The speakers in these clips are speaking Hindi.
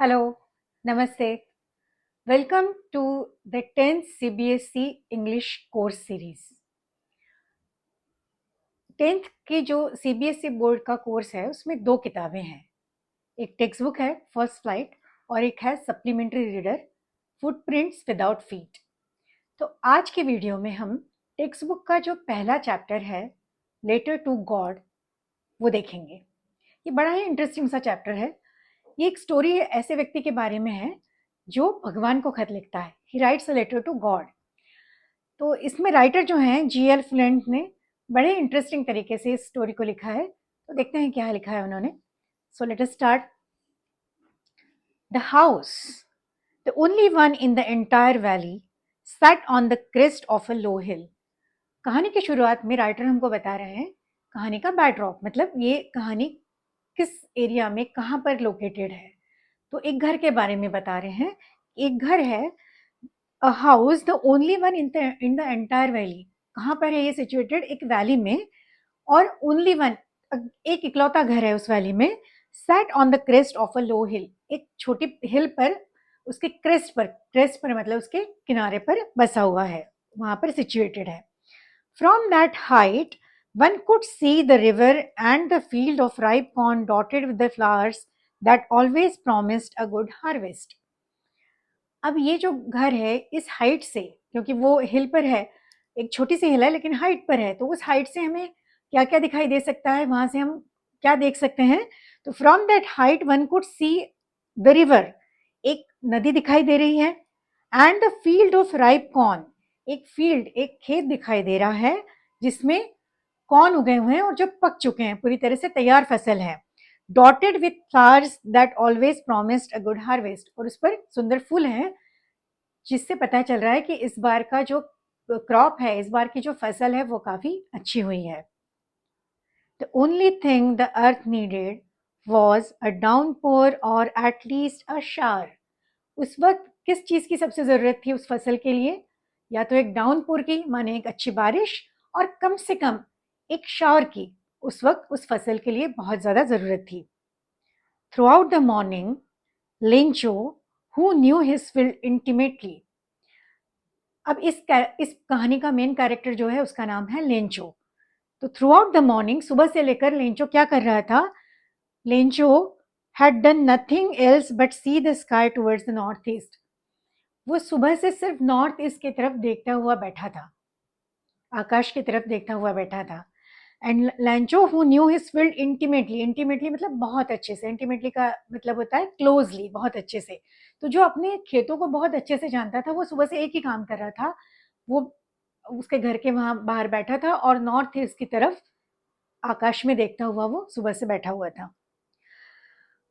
Hello, Namaste. Welcome to the 10th CBSE English course series. 10th की जो CBSE बोर्ड का कोर्स है उसमें दो किताबें हैं. एक टेक्स्ट बुक है फर्स्ट फ्लाइट और एक है supplementary reader footprints without feet. तो आज के वीडियो में हम टेक्स्ट बुक का जो पहला चैप्टर है लेटर टू गॉड वो देखेंगे. ये बड़ा ही इंटरेस्टिंग सा चैप्टर है. ये एक स्टोरी ऐसे व्यक्ति के बारे में है जो भगवान को खत लिखता है. He writes a letter to God. तो इसमें राइटर जो हैं G.L. फ्लिंट ने बड़े इंटरेस्टिंग तरीके से इस स्टोरी को लिखा है. तो देखते हैं क्या लिखा है उन्होंने. So let us start. The house, the only one in the entire valley, sat on the crest of a low hill. कहानी की शुरुआत में राइटर हमको बता रहे हैं कहानी का बैकड्रॉप, मतलब ये कहानी किस एरिया में कहाँ पर लोकेटेड है. तो एक घर के बारे में बता रहे हैं. एक घर है, a house the only one in the entire valley. कहाँ पर है ये सिचुएटेड? एक वैली में. और ओनली वन, एक इकलौता घर है उस वैली में. Set on the crest of a low hill, एक छोटी हिल पर, उसके क्रेस्ट पर मतलब उसके किनारे पर बसा हुआ है, वहां पर सिचुएटेड है. From that height one could see the river and the field of ripe corn dotted with the flowers that always promised a good harvest. अब ये जो घर है इस हाइट से, क्योंकि वो हिल पर है, एक छोटी सी हिल है लेकिन हाइट पर है, तो उस हाइट से हमें क्या क्या दिखाई दे सकता है, वहां से हम क्या देख सकते हैं. तो from that height one could see the river, एक नदी दिखाई दे रही है. And the field of ripe corn, एक फील्ड, एक खेत दिखाई दे रहा है जिसमें कॉर्न उगे हुए हैं और जो पक चुके हैं, पूरी तरह से तैयार फसल है. Dotted with flowers that always promised a good harvest, और उस पर सुंदर फूल हैं जिससे पता चल रहा है कि इस बार का जो क्रॉप है, इस बार की जो फसल है वो काफी अच्छी हुई है. The only thing the earth needed was a downpour और एट लीस्ट अ शावर. उस वक्त किस चीज की सबसे जरूरत थी उस फसल के लिए? या तो एक डाउनपोर की, माने एक अच्छी बारिश, और कम से कम एक शावर की उस वक्त उस फसल के लिए बहुत ज्यादा जरूरत थी. Through out the morning Lencho, who knew his field intimately. अब इस कहानी का मेन कैरेक्टर जो है उसका नाम है लेंचो. तो थ्रू आउट द मॉर्निंग, सुबह से लेकर लेंचो क्या कर रहा था? Lencho had done nothing else but see the sky towards the north east. वो सुबह से सिर्फ नॉर्थ ईस्ट की तरफ देखता हुआ बैठा था, आकाश की तरफ देखता हुआ बैठा था. And लैंचो who knew his field intimately, intimately मतलब बहुत अच्छे से, इंटीमेटली का मतलब होता है क्लोजली, बहुत अच्छे से. तो जो अपने खेतों को बहुत अच्छे से जानता था वो सुबह से एक ही काम कर रहा था. वो उसके घर के वहां बाहर बैठा था और नॉर्थ ईस्ट की तरफ आकाश में देखता हुआ वो सुबह से बैठा हुआ था.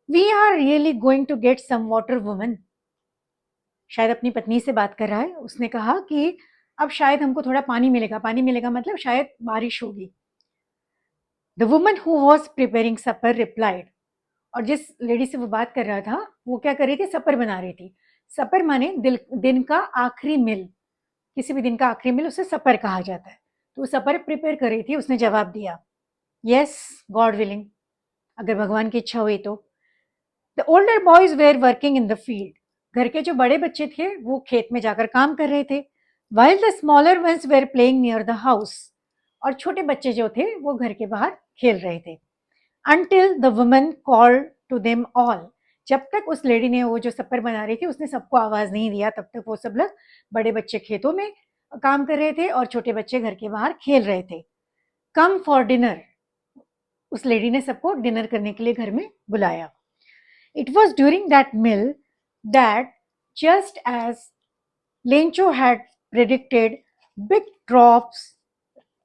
We are really going to get some water woman. शायद अपनी पत्नी से बात कर रहा है. उसने कहा कि अब शायद हमको थोड़ा पानी मिलेगा. पानी मिलेगा मतलब शायद बारिश होगी. The woman who was preparing supper replied. और जिस लेडी से वो बात कर रहा था वो क्या कर रही थी? सपर बना रही थी. सपर माने दिन का आखिरी मिल. किसी भी दिन का आखिरी मिल उसे सपर कहा जाता है. तो वो सपर प्रिपेयर कर रही थी. उसने जवाब दिया, यस गॉड विलिंग, अगर भगवान की इच्छा हुई तो. The older boys where working in the field. घर के जो बड़े बच्चे थे वो खेत में जाकर काम कर रहे थे. While the smaller ones were playing near the house. और छोटे बच्चे जो थे वो घर के बाहर खेल रहे थे. Until the woman called to them all. जब तक उस लेडी ने, वो जो सपर बना रही थी, उसने सबको आवाज नहीं दिया, तब तक वो सब लोग, बड़े बच्चे खेतों में काम कर रहे थे और छोटे बच्चे घर के बाहर खेल रहे थे. Come for dinner. उस लेडी ने सबको डिनर करने के लिए घर में बुलाया. It was during that meal that just as Lencho had predicted big drops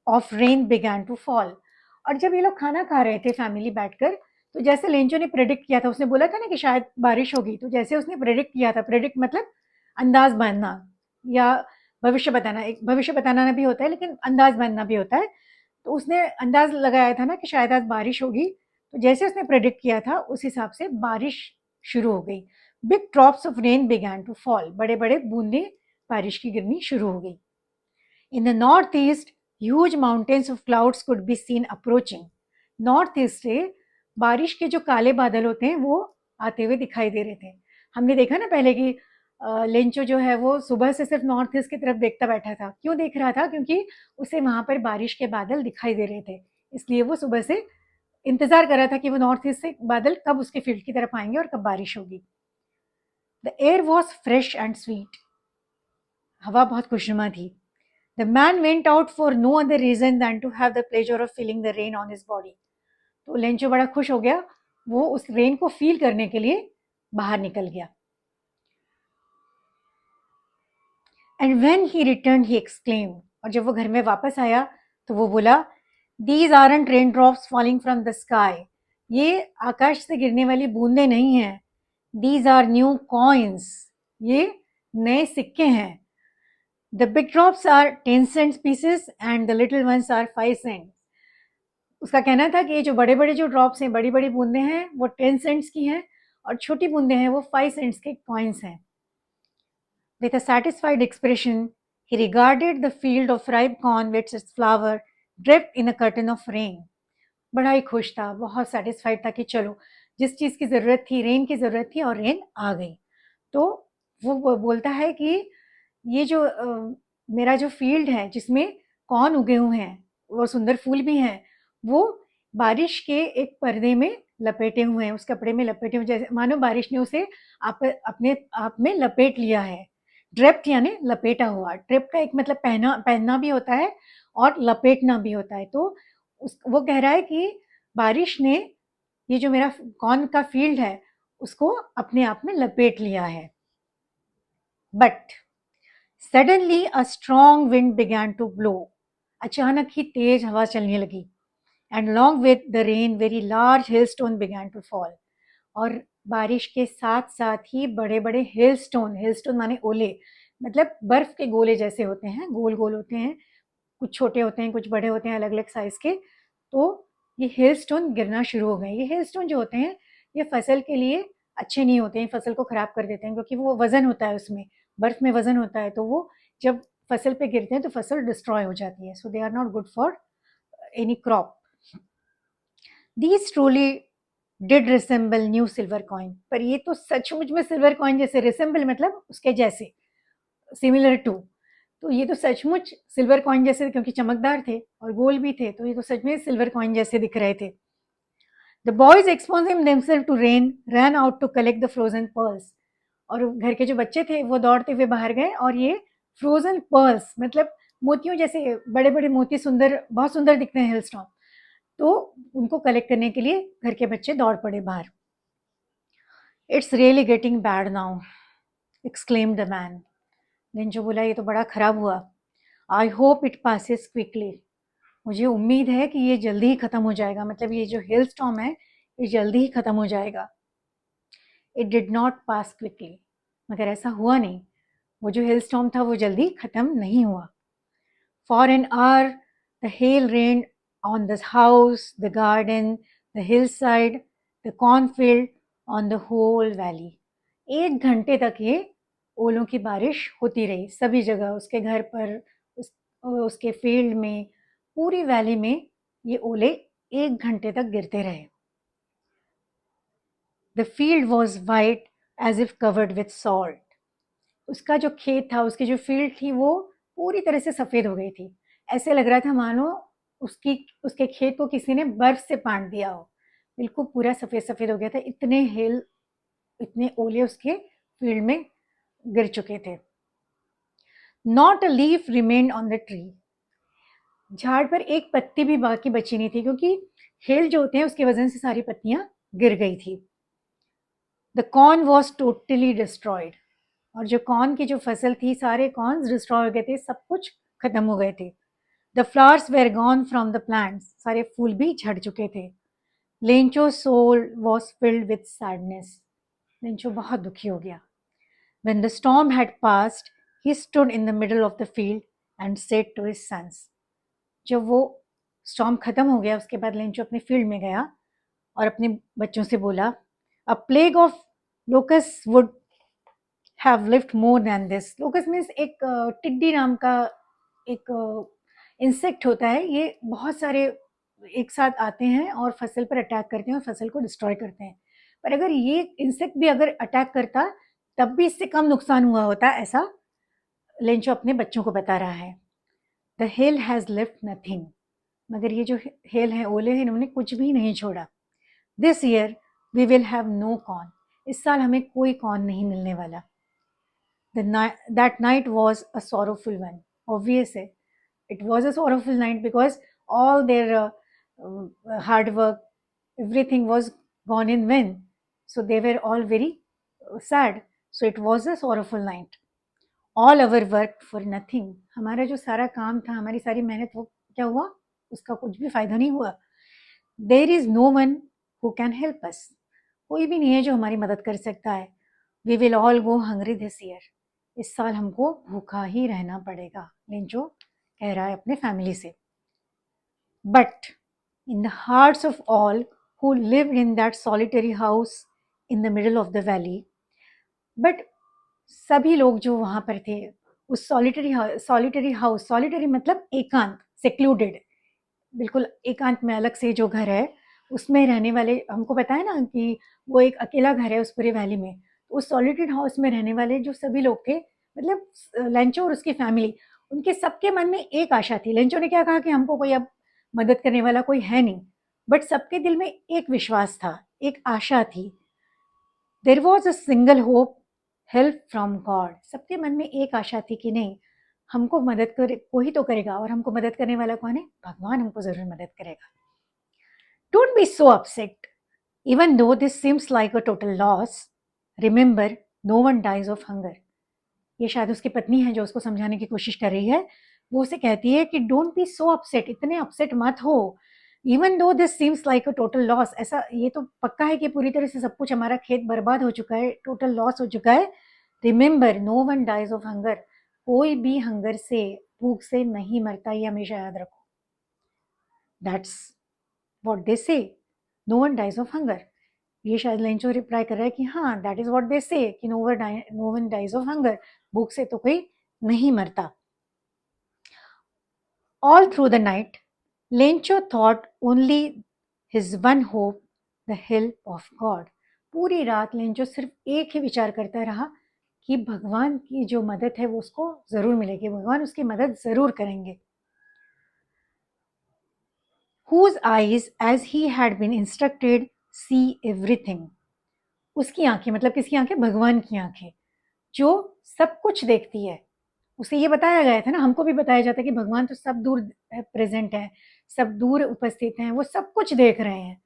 of rain began to fall. और जब ये लोग खाना खा रहे थे फैमिली बैठकर, तो जैसे लेंचो ने प्रेडिक्ट किया था, उसने बोला था ना कि शायद बारिश होगी, तो जैसे उसने प्रेडिक्ट किया था, प्रेडिक्ट मतलब अंदाज बांधना या भविष्य बताना. एक भविष्य बताना भी होता है लेकिन अंदाज बांधना भी होता है. तो उसने अंदाज लगाया था ना कि शायद आज बारिश होगी, तो जैसे उसने प्रेडिक्ट किया था उस हिसाब से बारिश शुरू हो गई. Big drops of rain began to fall. बड़े बड़े बूंदे बारिश की गिरनी शुरू हो गई. In the north east huge mountains of clouds could be seen approaching. North east से बारिश के जो काले बादल होते हैं वो आते हुए दिखाई दे रहे थे. हमने देखा ना पहले कि लेंचो जो है वो सुबह से सिर्फ नॉर्थ ईस्ट की तरफ देखता बैठा था। क्यों देख रहा था? क्योंकि उसे वहाँ पर बारिश के बादल दिखाई दे रहे थे, इसलिए वो सुबह से इंतज़ार कर रहा था कि वो नॉर्थ ईस्ट से बादल कब उसके फील्ड की तरफ आएंगे और कब बारिश होगी। The air was fresh and sweet, हवा बहुत खुशनुमा थी। The man went out for no other reason than to have the pleasure of feeling the rain on his body. तो लेंचो बड़ा खुश हो गया, वो उस रेन को फील करने के लिए बाहर निकल गया। And when he return he exclaim, और जब वो घर में वापस आया तो वो बोला, these aren't rain drops falling from the sky, ये आकाश से गिरने वाली बूंदे नहीं हैं, दीज आर न्यू कॉइन्स, ये नए सिक्के हैं। The big drops are 10 cents pieces and the little ones are 5 cents. उसका कहना था कि ये जो बड़े बड़े जो ड्रॉप्स हैं, बड़ी बड़ी बूंदे हैं, वो 10 सेंट्स की हैं और छोटी बूंदे हैं वो 5 सेंट्स के कॉइन्स हैं। With a satisfied expression, he regarded the field of ripe corn with its flower dripped in a curtain of rain. बड़ा ही खुश था, बहुत सेटिस्फाइड था कि चलो जिस चीज़ की ज़रूरत थी, रेन की ज़रूरत थी और रेन आ गई। तो वो बोलता है कि ये जो मेरा जो फील्ड है जिसमें कॉर्न उगे हुए हैं और सुंदर फूल भी हैं, वो बारिश के एक पर्दे में लपेटे हुए हैं, उस कपड़े में लपेटे हुए, जैसे मानो बारिश ने उसे अपने आप में लपेट लिया है। ड्रेप्ट यानी लपेटा हुआ। ड्रेप का एक मतलब पहनना भी होता है और लपेटना भी होता है। तो वो कह रहा है कि बारिश ने ये जो मेरा कॉर्न का फील्ड है उसको अपने आप में लपेट लिया है। But suddenly a strong wind began to blow, अचानक ही तेज हवा चलने लगी। And long with the rain very large hailstone began to fall, और बारिश के साथ साथ ही बड़े बड़े हेलस्टोन माने ओले, मतलब बर्फ के गोले जैसे होते हैं, गोल गोल होते हैं, कुछ छोटे होते हैं कुछ बड़े होते हैं, अलग अलग साइज के। तो ये हेलस्टोन गिरना शुरू हो गए। ये हेलस्टोन जो होते हैं ये फसल के लिए अच्छे नहीं होते हैं, फसल को खराब कर देते हैं, क्योंकि वो वजन होता है, उसमें बर्फ में वजन होता है, तो वो जब फसल पे गिरते हैं तो फसल डिस्ट्रॉय हो जाती है। So they are not good for any crop. These truly did resemble new silver coin, पर ये तो सचमुच में सिल्वर कॉइन जैसे, रिसेंबल मतलब उसके जैसे, सिमिलर टू, तो ये तो सचमुच सिल्वर कॉइन जैसे, क्योंकि चमकदार थे और गोल भी थे, तो ये तो सच में सिल्वर कॉइन जैसे दिख रहे थे। The boys exposing themselves to rain ran out to collect the frozen pearls, और घर के जो बच्चे थे वो दौड़ते हुए बाहर गए और ये फ्रोजन पर्ल्स मतलब मोतियों जैसे बड़े बड़े मोती, सुंदर, बहुत सुंदर दिखते हैं हिलस्टॉन, तो उनको कलेक्ट करने के लिए घर के बच्चे दौड़ पड़े बाहर। It's really getting bad now, exclaimed the man. Lencho बोला, ये तो बड़ा खराब हुआ। I hope it passes quickly, मुझे उम्मीद है कि ये जल्दी ही खत्म हो जाएगा, मतलब ये जो हेल स्टॉर्म है ये जल्दी ही खत्म हो जाएगा। It did not pass quickly, मगर ऐसा हुआ नहीं, वो जो हेल स्टॉर्म था वो जल्दी खत्म नहीं हुआ। For an hour the hail rain on the house, the garden, the hillside, the cornfield, on the whole valley. 1 घंटे तक ये ओलों की बारिश होती रही सभी जगह, उसके घर पर, उसके फील्ड में, पूरी वैली में ये ओले 1 घंटे तक गिरते रहे। The field was white as if covered with salt, उसका जो खेत था, उसकी जो फील्ड थी वो पूरी तरह से सफ़ेद हो गई थी। ऐसे लग रहा था मानो उसके खेत को किसी ने बर्फ से पाट दिया हो, बिल्कुल पूरा सफ़ेद सफ़ेद हो गया था, इतने ओले उसके फील्ड में गिर चुके थे। Not a leaf remained on the tree, झाड़ पर एक पत्ती भी बाकी बची नहीं थी, क्योंकि हेल जो होते हैं उसकी वजह से सारी पत्तियां गिर गई थी। The corn was totally destroyed, और जो कॉर्न की जो फसल थी, सारे कॉर्न डिस्ट्रॉय हो गए थे, सब कुछ खत्म हो गए थे। The flowers were gone from the plants, सारे फूल भी झड़ चुके थे। Lencho soul was filled with sadness, Lencho बहुत दुखी हो गया। When the storm had passed, he stood in the middle of the field and said to his sons, जब वो स्टॉर्म खत्म हो गया उसके बाद लेंचो अपने फील्ड में गया और अपने बच्चों से बोला, अ plague of locus would have lived more than this. Locus means एक टिड्डी नाम का एक इंसेक्ट होता है, ये बहुत सारे एक साथ आते हैं और फसल पर अटैक करते हैं और फसल को डिस्ट्रॉय करते हैं। पर अगर ये इंसेक्ट भी अगर अटैक करता तब भी इससे कम नुकसान हुआ होता, ऐसा लेंचो अपने बच्चों को बता रहा है। The hell has left nothing, मगर ये जो हेल है, ओले हैं, इन्होंने कुछ भी नहीं छोड़ा। This year we will have no corn, इस साल हमें कोई कॉर्न नहीं मिलने वाला। That night was a sorrowful one. Obviously, it was a sorrowful night because all their hard work, everything was gone in vain. So they were all very sad. So it was a sorrowful night. All our work for nothing. हमारा जो सारा काम था, हमारी सारी मेहनत, वो क्या हुआ? उसका कुछ भी फायदा नहीं हुआ. There is no one who can help us. कोई भी नहीं है जो हमारी मदद कर सकता है. We will all go hungry this year. इस साल हमको भूखा ही रहना पड़ेगा, लेंचो कह रहा है अपने फैमिली से. But in the hearts of all who lived in that solitary house in the middle of the valley, but सभी लोग जो वहाँ पर थे उस सॉलिटरी हाउस, सॉलिटरी मतलब एकांत, सेक्लूडेड, बिल्कुल एकांत में अलग से जो घर है उसमें रहने वाले, हमको पता है ना कि वो एक अकेला घर है उस पूरी वैली में. उस सॉलिटरी हाउस में रहने वाले जो सभी लोग थे, मतलब लेंचो और उसकी फैमिली, उनके सबके मन में एक आशा थी. लेंचो ने क्या कहा कि हमको कोई अब मदद करने वाला कोई है नहीं, बट सबके दिल में एक विश्वास था, एक आशा थी. There was a single hope, help from God. सबके मन में एक आशा थी कि नहीं, हमको मदद करे कोई तो करेगा, और हमको मदद करने वाला कौन है? भगवान हमको जरूर मदद करेगा. Don't be so upset even though this seems like a total loss. Remember no one dies of hunger. ये शायद उसकी पत्नी है जो उसको समझाने की कोशिश कर रही है. वो उसे कहती है कि डोंट बी सो अपसेट, इतने अपसेट मत हो. Even though this seems like a total loss, ऐसा ये तो पक्का है कि पूरी तरह से सब कुछ, हमारा खेत बर्बाद हो चुका है, टोटल लॉस हो चुका है. Remember no one dies of hunger, कोई भी हंगर से, भूख से नहीं मरता, ये हमेशा याद रखो. That's what they say, no one dies of hunger. ये शायद लेंचो रिप्लाई कर रहा है कि हाँ, that is what they say कि no one dies of hunger, भूख से तो कोई नहीं मरता. All through the night Lencho thought only his one hope, the help of God. पूरी रात लेंचो सिर्फ एक ही विचार करता रहा कि भगवान की जो मदद है वो उसको जरूर मिलेगी, भगवान उसकी मदद जरूर करेंगे. Whose eyes, as he had been instructed, see everything. उसकी आंखें, मतलब किसकी आंखें? भगवान की आंखें, जो सब कुछ देखती है. उसे ये बताया गया था ना, हमको भी बताया जाता है कि भगवान तो सब दूर प्रेजेंट है, सब दूर उपस्थित हैं, वो सब कुछ देख रहे हैं.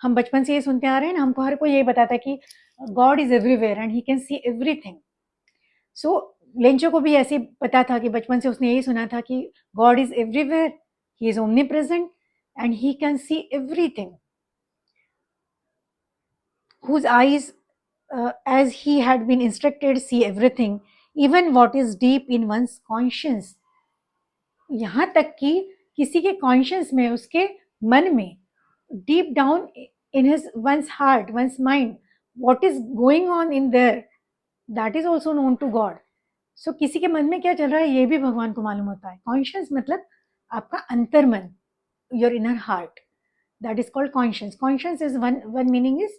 हम बचपन से ये सुनते आ रहे हैं ना, हमको हर कोई यही बताता है कि God is everywhere and he can see everything. So Lencho को भी ऐसे पता था कि बचपन से उसने यही सुना था कि God is everywhere, he is omni present and he can see everything. Whose eyes, as he had been instructed, see everything, even what is deep in one's conscience. यहाँ तक कि किसी के कॉन्शियस में, उसके मन में, deep down in his one's heart, one's mind, what is going on in there, that is also known to God. So किसी के मन में क्या चल रहा है ये भी भगवान को मालूम होता है. कॉन्शियस मतलब आपका अंतर्मन, your inner heart. That is called conscience. Conscience is one meaning is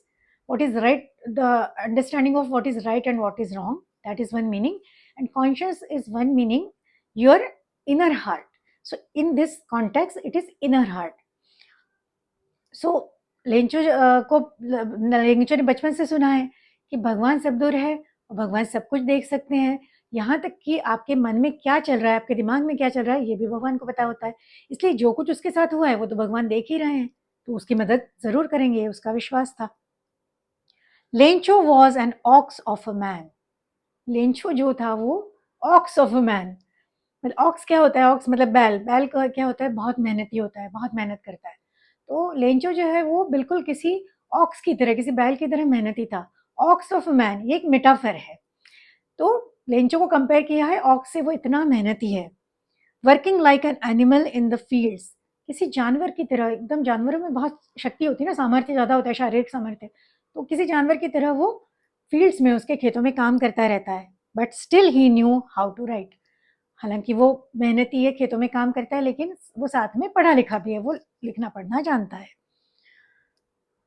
what is right, the understanding of what is right and what is wrong. That is one meaning. And conscience is one meaning, your inner heart. So in this context, it is inner heart. So Lencho ने बचपन से सुना है कि भगवान सब दूर है और भगवान सब कुछ देख सकते हैं. यहाँ तक कि आपके मन में क्या चल रहा है, आपके दिमाग में क्या चल रहा है, ये भी भगवान को पता होता है. इसलिए जो कुछ उसके साथ हुआ है वो तो भगवान देख ही रहे हैं, तो उसकी मदद जरूर करेंगे, उसका विश्वास था. Lencho was an ox of a man. Lencho जो था वो ऑक्स ऑफ अ मैन. मतलब ऑक्स क्या होता है? ऑक्स मतलब बैल. बैल का क्या होता है? बहुत मेहनती होता है, बहुत मेहनत करता है. तो लेंचो जो है वो बिल्कुल किसी ऑक्स की तरह, किसी बैल की तरह मेहनती था. ऑक्स ऑफ अ मैन ये एक मेटाफर है. तो लेंचो को कंपेयर किया है ऑक्स से, वो इतना मेहनती है. Working like an animal in the fields, किसी जानवर की तरह, एकदम जानवरों में बहुत शक्ति होती है ना, सामर्थ्य ज़्यादा होता है, शारीरिक सामर्थ्य, तो किसी जानवर की तरह वो फील्ड्स में, उसके खेतों में काम करता रहता है. But still he knew how to write. हालांकि वो मेहनती है, खेतों में काम करता है, लेकिन वो साथ में पढ़ा लिखा भी है, वो लिखना पढ़ना जानता है.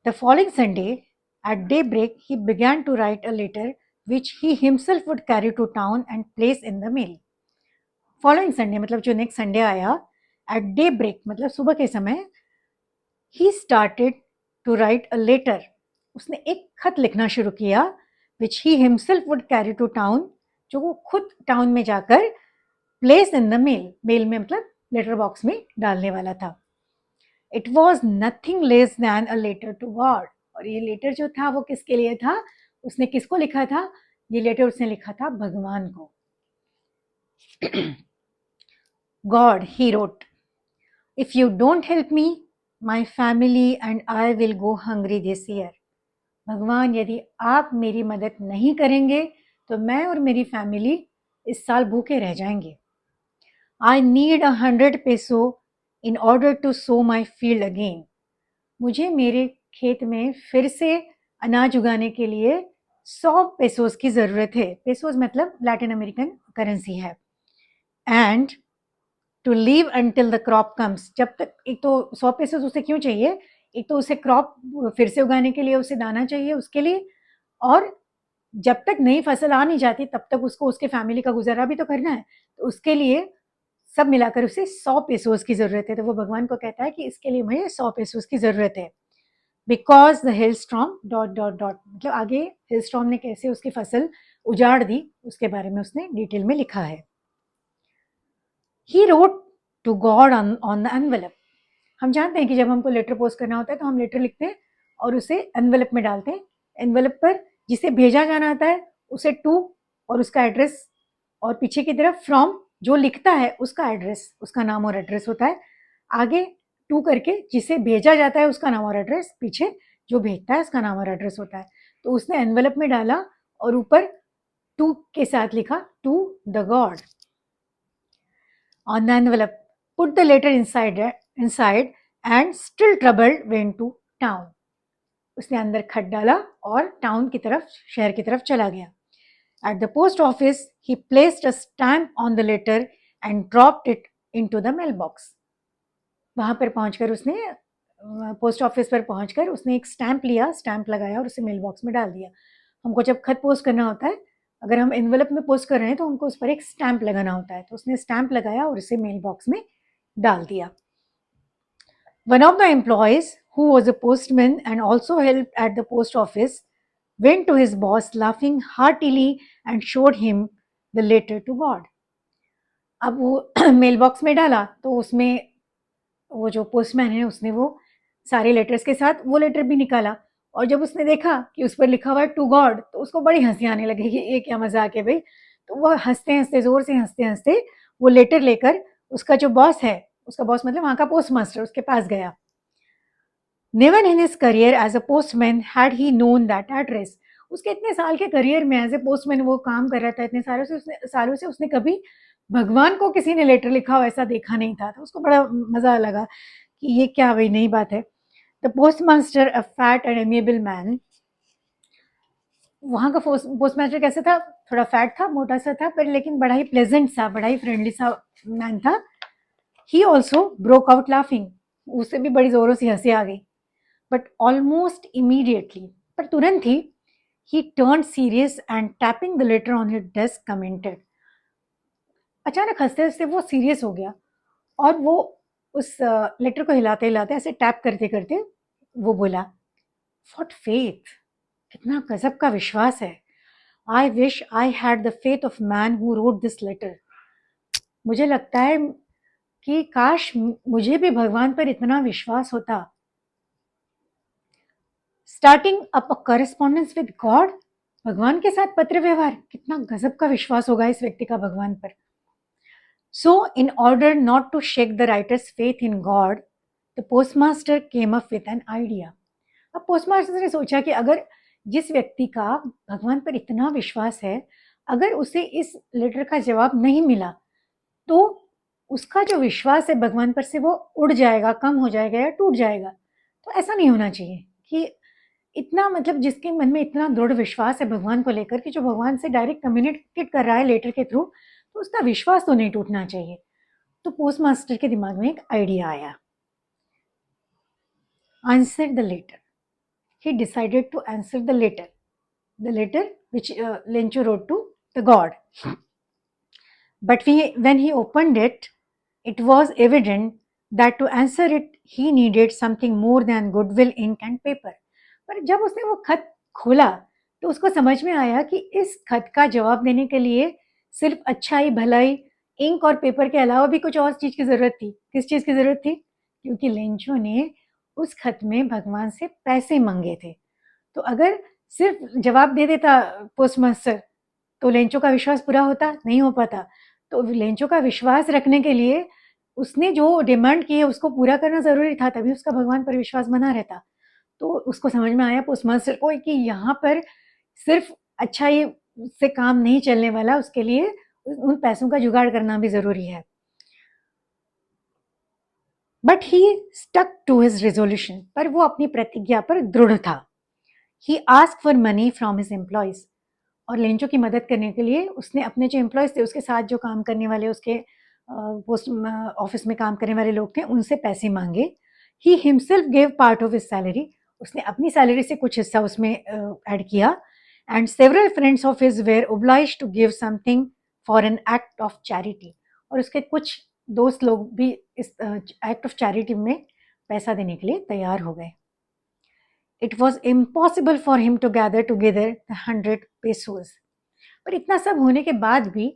The following Sunday At daybreak, he began to write a letter which he himself would carry to town and place in the mail. Following Sunday, मतलब जो next Sunday आया, at daybreak मतलब सुबह के समय, he started to write a letter. उसने एक खत लिखना शुरू किया which he himself would carry to town, जो वो खुद टाउन में जाकर place in the mail, mail में मतलब लेटर बॉक्स में डालने वाला था. It was nothing less than a letter to God. और ये लेटर जो था वो किसके लिए था? उसने किसको लिखा था? ये लेटर उसने लिखा था भगवान को. God, he wrote, if you don't help me, my family and I will go hungry this year. भगवान, यदि आप मेरी मदद नहीं करेंगे तो मैं और मेरी फैमिली इस साल भूखे रह जाएंगे. I need 100 peso in order to sow my field again. मुझे मेरे खेत में फिर से अनाज उगाने के लिए 100 पेसोस की ज़रूरत है. पेसोस मतलब लैटिन अमेरिकन करेंसी है. And to live until the crop comes. जब तक, एक तो 100 पेसोस उसे क्यों चाहिए? एक तो उसे क्रॉप फिर से उगाने के लिए उसे दाना चाहिए उसके लिए, और जब तक नई फसल आ नहीं जाती तब तक उसको उसके फैमिली का गुजारा भी तो करना है. तो उसके लिए सब मिलाकर उसे 100 पेसोस की ज़रूरत है. तो वो भगवान को कहता है कि इसके लिए मुझे 100 पेसोस की ज़रूरत है. Because the hailstorm dot dot dot, मतलब आगे हिलस्टॉर्म ने कैसे उसकी फसल उजाड़ दी उसके बारे में उसने डिटेल में लिखा है. He wrote to God on the envelope. हम जानते हैं कि जब हमको लेटर पोस्ट करना होता है तो हम लेटर लिखते हैं और उसे एनवेलप में डालते हैं. एनवेलप पर जिसे भेजा जाना आता है उसे टू और उसका एड्रेस, और पीछे की तरफ फ्रॉम, जो लिखता है उसका एड्रेस, उसका नाम और एड्रेस होता है. आगे टू करके जिसे भेजा जाता है उसका नाम और एड्रेस, पीछे जो भेजता है उसका नाम और एड्रेस होता है. तो उसने एनवेलप में डाला और ऊपर टू के साथ लिखा to the God. On the envelope put the letter inside and still troubled went to town. उसने अंदर खत डाला और टाउन की तरफ, शहर की तरफ चला गया. At the post office, he placed a stamp on the letter and dropped it into the mailbox. वहाँ पर पहुँचकर उसने, पोस्ट ऑफिस पर पहुँचकर उसने एक स्टैम्प लिया, स्टैम्प लगाया और उसे मेल बॉक्स में डाल दिया. हमको जब खत पोस्ट करना होता है, अगर हम एनवेलप में पोस्ट कर रहे हैं तो हमको उस पर एक स्टैम्प लगाना होता है. तो उसने स्टैम्प लगाया और उसे मेल बॉक्स में डाल दिया. One of the employees, who was a postman and also helped at the post office, went to his boss laughing heartily and showed him the letter to God. अब वो मेल बॉक्स में डाला तो उसमें वो जो पोस्टमैन है उसने वो सारे लेटर्स के साथ वो लेटर भी निकाला, और जब उसने देखा कि उस पर लिखा हुआ है टू गॉड तो उसको बड़ी हंसी आने लगी कि ये क्या मजाक है भाई. तो वो हंसते हंसते, जोर से हंसते हंसते वो लेटर लेकर उसका जो बॉस है, उसका बॉस मतलब वहाँ का पोस्ट मास्टर, उसके पास गया. Never in his career as a postman had he known that address. उसके इतने साल के करियर में एज ए पोस्टमैन वो काम कर रहा था, इतने सालों से उसने कभी भगवान को किसी ने लेटर लिखा हो ऐसा देखा नहीं था. तो उसको बड़ा मजा लगा कि ये क्या भाई नई बात है. The post master, a fat and amiable man. वहाँ का पोस्ट मास्टर कैसा था? थोड़ा फैट था, मोटा सा था, पर लेकिन बड़ा ही प्लेजेंट सा, बड़ा ही फ्रेंडली सा मैन था. He also broke out laughing. उससे भी बड़ी जोरों से हंसी आ गई. But almost immediately, पर तुरंत ही, he turned serious and tapping the letter on his desk commented. अचानक हंसते हंसते वो सीरियस हो गया और वो उस लेटर को हिलाते हिलाते ऐसे टैप करते करते वो बोला, What faith! कितना गजब का विश्वास है. I wish I had the faith of man who wrote this letter. मुझे लगता है कि काश मुझे भी भगवान पर इतना विश्वास होता. Starting up a correspondence with God. भगवान के साथ पत्र व्यवहार, कितना गजब का विश्वास होगा इस व्यक्ति का भगवान पर. So in order not to shake the writer's faith in God, the postmaster came up with an idea. अब पोस्टमास्टर ने सोचा कि अगर जिस व्यक्ति का भगवान पर इतना विश्वास है, अगर उसे इस लेटर का जवाब नहीं मिला तो उसका जो विश्वास है भगवान पर से वो उड़ जाएगा, कम हो जाएगा या टूट जाएगा. तो ऐसा नहीं होना चाहिए कि इतना, मतलब जिसके मन में इतना दृढ़ विश्वास है भगवान को लेकर कि जो भगवान से डायरेक्ट कम्युनिकेट कर रहा है लेटर के थ्रू, तो उसका विश्वास तो नहीं टूटना चाहिए. तो पोस्ट मास्टर के दिमाग में एक आइडिया आया. Answer the letter. he decided to answer the letter which Lencho wrote to the god. But when he opened it, it was evident that to answer it he needed something more than goodwill, ink and paper. पर जब उसने वो खत खोला तो उसको समझ में आया कि इस खत का जवाब देने के लिए सिर्फ अच्छाई, भलाई, इंक और पेपर के अलावा भी कुछ और चीज की जरूरत थी। किस चीज की जरूरत थी? क्योंकि लेंचो ने उस खत में भगवान से पैसे मांगे थे। तो अगर सिर्फ जवाब दे देता पोस्ट मास्टर तो लेंचो का विश्वास पूरा होता? नहीं हो पाता। तो लेंचो का विश्वास रखने के लिए उसने जो डिमांड की है उसको पूरा करना जरूरी था, तभी उसका भगवान पर विश्वास बना रहता। तो उसको समझ में आया पोस्ट मास्टर को कि यहाँ पर सिर्फ अच्छाई से काम नहीं चलने वाला, उसके लिए उन पैसों का जुगाड़ करना भी जरूरी है। But he stuck to his resolution, पर वो अपनी प्रतिज्ञा पर दृढ़ था। He ask for money from his employees, और लेंचो की मदद करने के लिए उसने अपने जो एम्प्लॉयज थे, उसके साथ जो काम करने वाले, उसके पोस्ट ऑफिस में काम करने वाले लोग थे, उनसे पैसे मांगे। He himself gave part of his salary, उसने अपनी सैलरी से कुछ हिस्सा उसमें ऐड किया। And several friends of his were obliged to give something for an act of charity, और उसके कुछ दोस्त लोग भी इस एक्ट ऑफ चैरिटी में पैसा देने के लिए तैयार हो गए। It was impossible for him to gather together the 100 pesos. पर इतना सब होने के बाद भी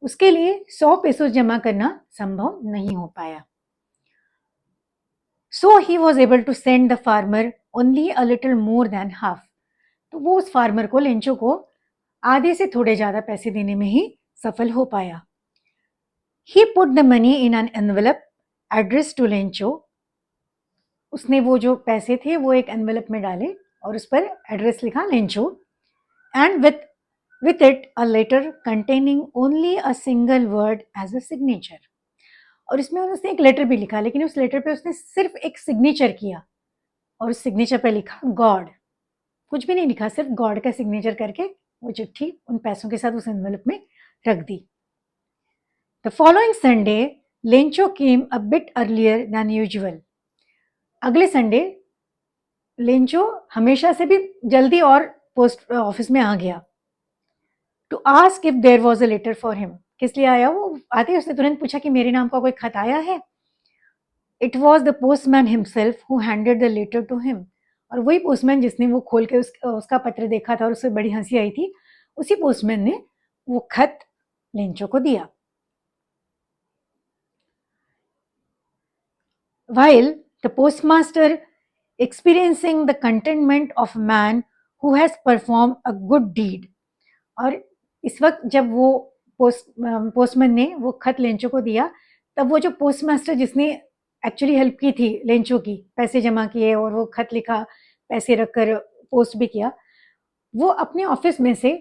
उसके लिए 100 पेसोस जमा करना संभव नहीं हो पाया। So he was able to send the farmer only a little more than half. तो वो उस फार्मर को, लेंचो को, आधे से थोड़े ज्यादा पैसे देने में ही सफल हो पाया। He put the money in an envelope addressed to Lencho, उसने वो जो पैसे थे वो एक एनवेलप में डाले और उस पर एड्रेस लिखा Lencho, and with it a letter containing only a single word as a signature, और इसमें उसने एक लेटर भी लिखा, लेकिन उस लेटर पे उसने सिर्फ एक सिग्नेचर किया और उस सिग्नेचर पे लिखा गॉड। कुछ भी नहीं लिखा, सिर्फ गॉड का सिग्नेचर करके वो चिट्ठी उन पैसों के साथ उस एनवेलप में रख दी। The following Sunday Lencho came a bit earlier than usual. अगले संडे लेंचो हमेशा से भी जल्दी और पोस्ट ऑफिस में आ गया। To ask if there was a letter for him, किस लिए आया? वो आते ही उसने तुरंत पूछा कि मेरे नाम का कोई खत आया है। It was the postman himself who handed the letter to him, और वही पोस्टमैन जिसने वो खोल के उसका पत्र देखा था और उससे बड़ी हंसी आई थी, उसी पोस्टमैन ने वो खत लेंचो को दिया। While the postmaster experiencing the contentment of a man who has performed a good deed, और इस वक्त जब वो पोस्टमैन ने वो खत लेंचो को दिया, तब वो जो पोस्टमास्टर जिसने एक्चुअली हेल्प की थी लेंचो की, पैसे जमा किए और वो खत लिखा, पैसे रखकर पोस्ट भी किया, वो अपने ऑफिस में से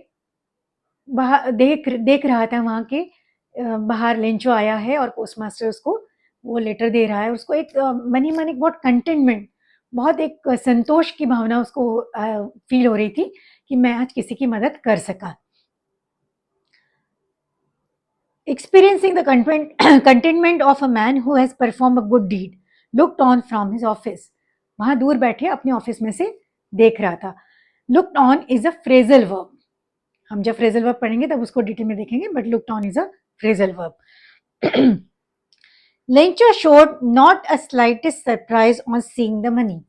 बाहर देख रहा था वहाँ के बाहर लेंचो आया है और पोस्टमास्टर उसको वो लेटर दे रहा है। उसको एक मनी मनी बहुत कंटेनमेंट, बहुत एक संतोष की भावना उसको फील हो रही थी कि मैं आज किसी की मदद कर सका। Experiencing the contentment of a man who has perform a good deed looked on from his office, वहां दूर बैठे अपने ऑफिस में से देख रहा था। Looked on is a phrasal verb, हम जब फ्रेजल वर्ब पढ़ेंगे तब उसको डिटेल में देखेंगे, but looked on is a phrasal verb. Lencho showed not a slightest surprise on seeing the money.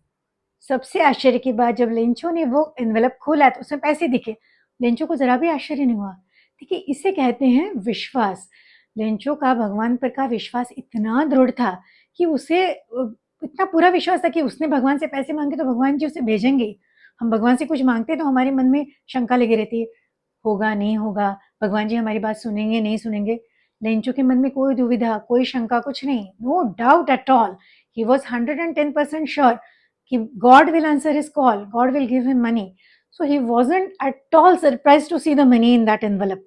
सबसे आश्चर्य की बात, जब लेंचो ने वो एनवेलप खोला तो उसमें पैसे दिखे, लेंचो को जरा भी आश्चर्य नहीं हुआ। देखिए, इसे कहते हैं विश्वास। लेंचो का भगवान पर का विश्वास इतना दृढ़ था कि उसे इतना पूरा विश्वास था कि उसने भगवान से पैसे मांगे तो भगवान जी उसे भेजेंगे। हम भगवान से कुछ मांगते तो हमारे मन में शंका लगी रहती है, होगा नहीं होगा, भगवान जी हमारी बात सुनेंगे नहीं सुनेंगे। लेंचो के मन में कोई दुविधा, कोई शंका, कुछ नहीं, no doubt at all. He was 110% sure कि God will answer his call, God will give him money. So he wasn't at all surprised to see the money in that envelope.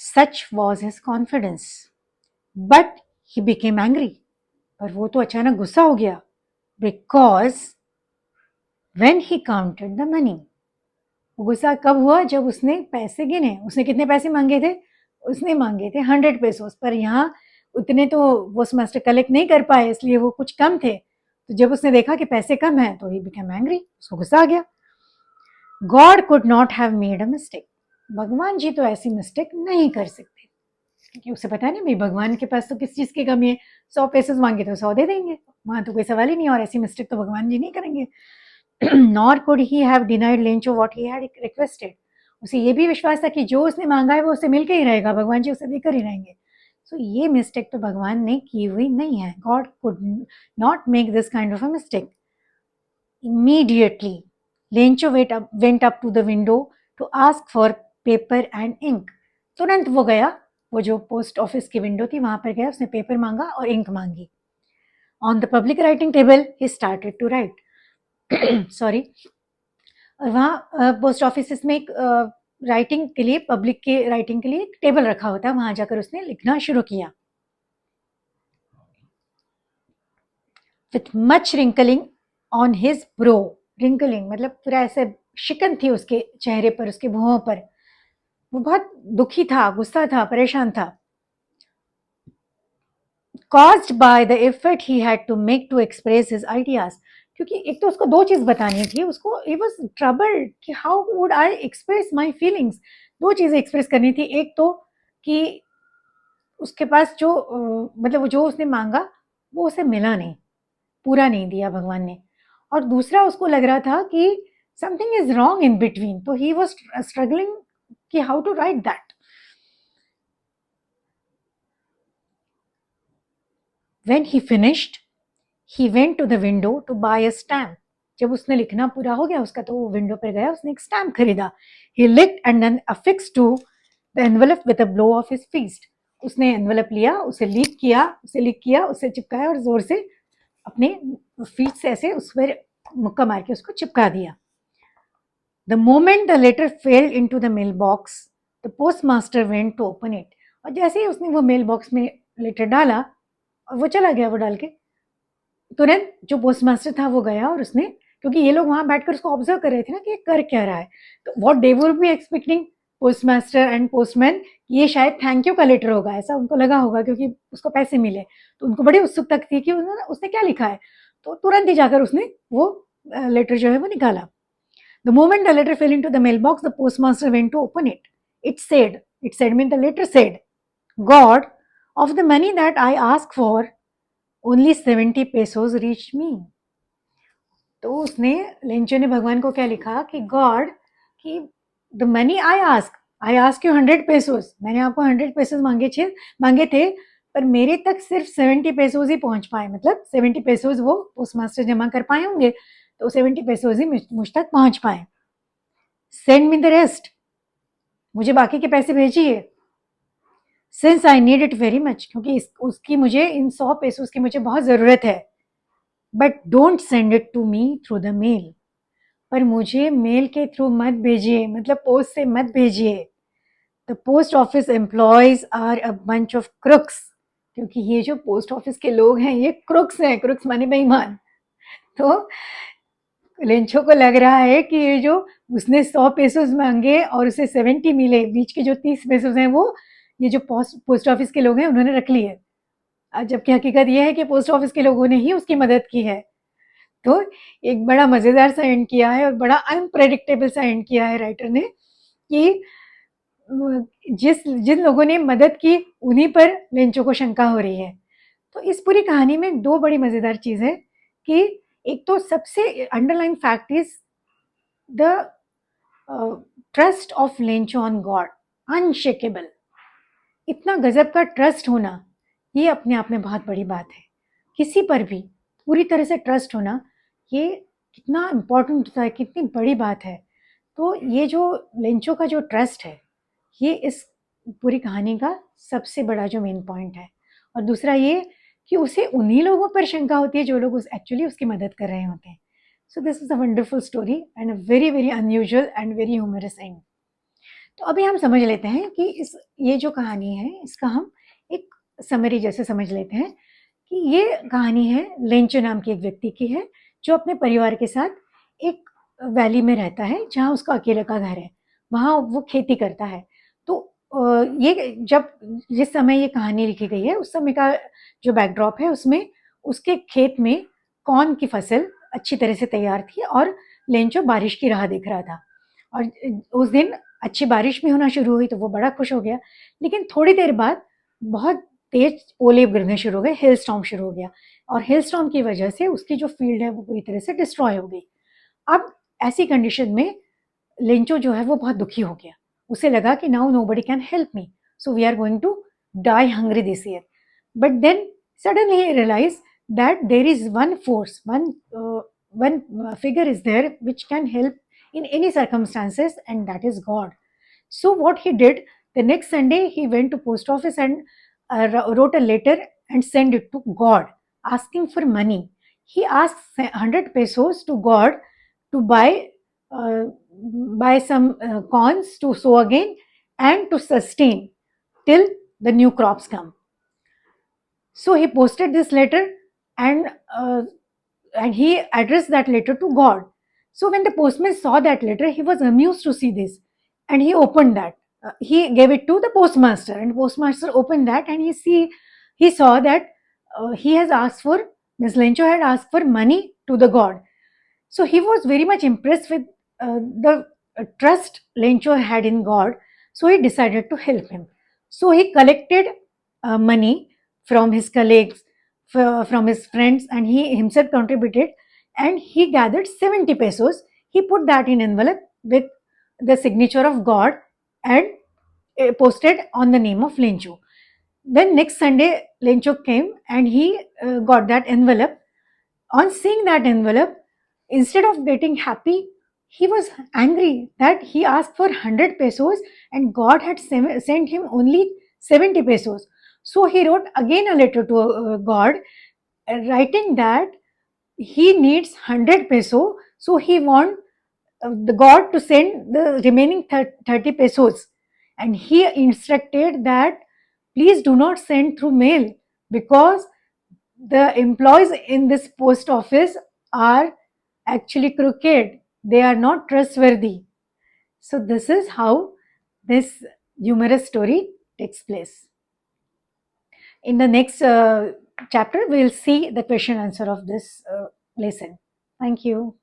Such was his confidence. But he became angry. पर वो तो अचानक गुस्सा हो गया, because when he counted the money, गुस्सा कब हुआ? जब उसने पैसे गिने। उसने कितने पैसे मांगे थे? उसने मांगे थे 100 पेसोस, पर यहाँ उतने तो पोस्टमास्टर कलेक्ट नहीं कर पाए, इसलिए वो कुछ कम थे। तो जब उसने देखा कि पैसे कम है तो ही बिकेम एंग्री, उसको गुस्सा आ गया। God could not have made a mistake, भगवान जी तो ऐसी मिस्टेक नहीं कर सकते, क्योंकि उसे पता नहीं भाई भगवान के पास तो किस चीज़ की कमी है, 100 पेसेस मांगे तो 100 दे देंगे, वहाँ तो कोई सवाल ही नहीं, और ऐसी मिस्टेक तो भगवान जी नहीं करेंगे। Nor could he have denied Lencho what he had requested, उसे ये भी विश्वास था कि जो उसने मांगा है वो उसे मिल के ही रहेगा, भगवान जी उसे देकर ही रहेंगे। सो ये मिस्टेक तो भगवान ने की हुई नहीं है, God could not make this kind of a mistake. Immediately, Lencho went up to the window to ask for paper and ink. तुरंत वो गया, वो जो पोस्ट ऑफिस की विंडो थी वहां पर गया, उसने पेपर मांगा और इंक मांगी। On the public writing table he started to write. Sorry, और वहाँ पोस्ट ऑफिस में एक राइटिंग के लिए, पब्लिक के राइटिंग के लिए एक टेबल रखा होता है, वहां जाकर उसने लिखना शुरू किया। With much wrinkling on his bro, wrinkling मतलब पूरा ऐसे शिकन थी उसके चेहरे पर, उसके भुवों पर, वो बहुत दुखी था, गुस्सा था, परेशान था। caused by the effort he had to make to express his ideas, क्योंकि एक तो उसको दो चीज बतानी थी, उसको he was troubled कि how would I express my feelings, दो चीजें एक्सप्रेस करनी थी। एक तो कि उसके पास जो मतलब जो उसने मांगा वो उसे मिला नहीं, पूरा नहीं दिया भगवान ने, और दूसरा उसको लग रहा था कि something is wrong in between, तो ही वाज स्ट्रगलिंग कि how to write that. When he finished he went to the window to buy a stamp, जब उसने लिखना पूरा हो गया उसका तो वो विंडो पर गया, उसने एक स्टैम्प खरीदा। He licked and then affixed to the envelope with a blow of his fist, उसने एनवेलप लिया, उसे लीक किया, उसे चिपकाया और जोर से अपने फीट से ऐसे उस पर मुक्का मार के उसको चिपका दिया। The moment the letter fell into the mail box the postmaster went to open it, और जैसे ही उसने वो मेल बॉक्स में लेटर डाला और वो चला गया, वो डाल के तुरंत जो पोस्टमास्टर था वो गया और उसने, क्योंकि ये लोग वहां बैठकर उसको ऑब्जर्व कर रहे थे ना कि ये कर क्या रहा है, तो what they would be expecting, postmaster and postman, ये शायद थैंक यू का लेटर होगा, ऐसा उनको लगा होगा क्योंकि उसको पैसे मिले, तो उनको बड़ी उत्सुकता थी कि उसने क्या लिखा है, तो तुरंत ही जाकर उसने वो लेटर जो है वो निकाला। The moment the letter fell into the mail box the postmaster went to open it, it said mean the letter said, God, of the money that I ask for only 70 pesos reach me. तो उसने, लेंचो ने भगवान को क्या लिखा कि गॉड, कि the money I ask you 100 पेसोज, मैंने आपको 100 पेसोज मांगे थे, पर मेरे तक सिर्फ 70 पेसोज ही पहुंच पाए, मतलब 70 पेसोज वो पोस्टमास्टर जमा कर पाए होंगे, तो 70 पेसोज ही मुझ तक पहुंच पाए। सेंड मी द रेस्ट, मुझे बाकी के पैसे भेजिए। Since I need it very much, क्योंकि उसकी मुझे इन 100 पेसोज की मुझे बहुत ज़रूरत है। But don't send it to me through the mail, पर मुझे मेल के थ्रू मत भेजिए, मतलब पोस्ट से मत भेजिए। The post office employees are a bunch of crooks, क्योंकि ये जो पोस्ट ऑफिस के लोग हैं ये क्रुक्स हैं, क्रुक्स माने बेईमान। तो लेंचो को लग रहा है कि ये जो उसने 100 पेसोज मांगे और उसे 70 मिले, बीच के जो 30 पेसोज हैं वो ये जो पोस्ट ऑफिस के लोग हैं उन्होंने रख लिए, जबकि हकीकत ये है कि पोस्ट ऑफिस के लोगों ने ही उसकी मदद की है। तो एक बड़ा मजेदार सा एंड किया है और बड़ा अनप्रेडिक्टेबल सा एंड किया है राइटर ने, कि जिन लोगों ने मदद की उन्हीं पर लेंचो को शंका हो रही है। तो इस पूरी कहानी में दो बड़ी मजेदार चीज है कि एक तो सबसे underline fact is the trust of Lencho on God, unshakeable. इतना गजब का ट्रस्ट होना ये अपने आप में बहुत बड़ी बात है, किसी पर भी पूरी तरह से ट्रस्ट होना ये कितना इम्पोर्टेंट होता है, कितनी बड़ी बात है। तो ये जो लेंचो का जो ट्रस्ट है ये इस पूरी कहानी का सबसे बड़ा जो मेन पॉइंट है। और दूसरा ये कि उसे उन्हीं लोगों पर शंका होती है जो लोग एक्चुअली उसकी मदद कर रहे होते हैं। So this is a wonderful story and a very very unusual and very humorous and. तो अभी हम समझ लेते हैं कि ये जो कहानी है इसका हम एक समरी जैसे समझ लेते हैं कि ये कहानी है लेंचो नाम के एक व्यक्ति की है जो अपने परिवार के साथ एक वैली में रहता है जहाँ उसका अकेले का घर है, वहाँ वो खेती करता है। तो ये जब जिस समय ये कहानी लिखी गई है उस समय का जो बैकड्रॉप है उसमें उसके खेत में कॉर्न की फसल अच्छी तरह से तैयार थी और लेंचो बारिश की राह देख रहा था। और उस दिन अच्छी बारिश भी होना शुरू हुई तो वो बड़ा खुश हो गया। लेकिन थोड़ी देर बाद बहुत तेज ओले गिरने शुरू हो गए, हेल स्टॉर्म शुरू हो गया और हेल स्टॉर्म की वजह से उसकी जो फील्ड है वो पूरी तरह से डिस्ट्रॉय हो गई। अब ऐसी कंडीशन में लेंचो जो है वो बहुत दुखी हो गया। उसे लगा कि now nobody can help me, so we are going to die hungry this year. But then suddenly he realized that there is one force, one figure is there which can help in any circumstances, and that is God. So what he did, the next Sunday he went to post office and wrote a letter and sent it to God asking for money. He asked 100 pesos to God to uh, buy some corns to sow again and to sustain till the new crops come. So he posted this letter and uh, and he addressed that letter to God. So when the postman saw that letter, he was amused to see this, and he opened that. He gave it to the postmaster, and postmaster opened that, and he saw that he has asked for Miss Lencho had asked for money to the God. So he was very much impressed with the trust Lencho had in God. So he decided to help him. So he collected money from his colleagues, from his friends, and he himself contributed. And he gathered 70 pesos. He put that in envelope with the signature of God and posted on the name of Lencho. Then next Sunday, Lencho came and he got that envelope. On seeing that envelope, instead of getting happy, he was angry that he asked for 100 pesos and God had sent him only 70 pesos. So he wrote again a letter to God, writing that he needs 100 peso, so he want the God to send the remaining 30 pesos. And he instructed that please do not send through mail because the employees in this post office are actually crooked. They are not trustworthy. So this is how this humorous story takes place. In the next chapter, we will see the question answer of this lesson. Thank you.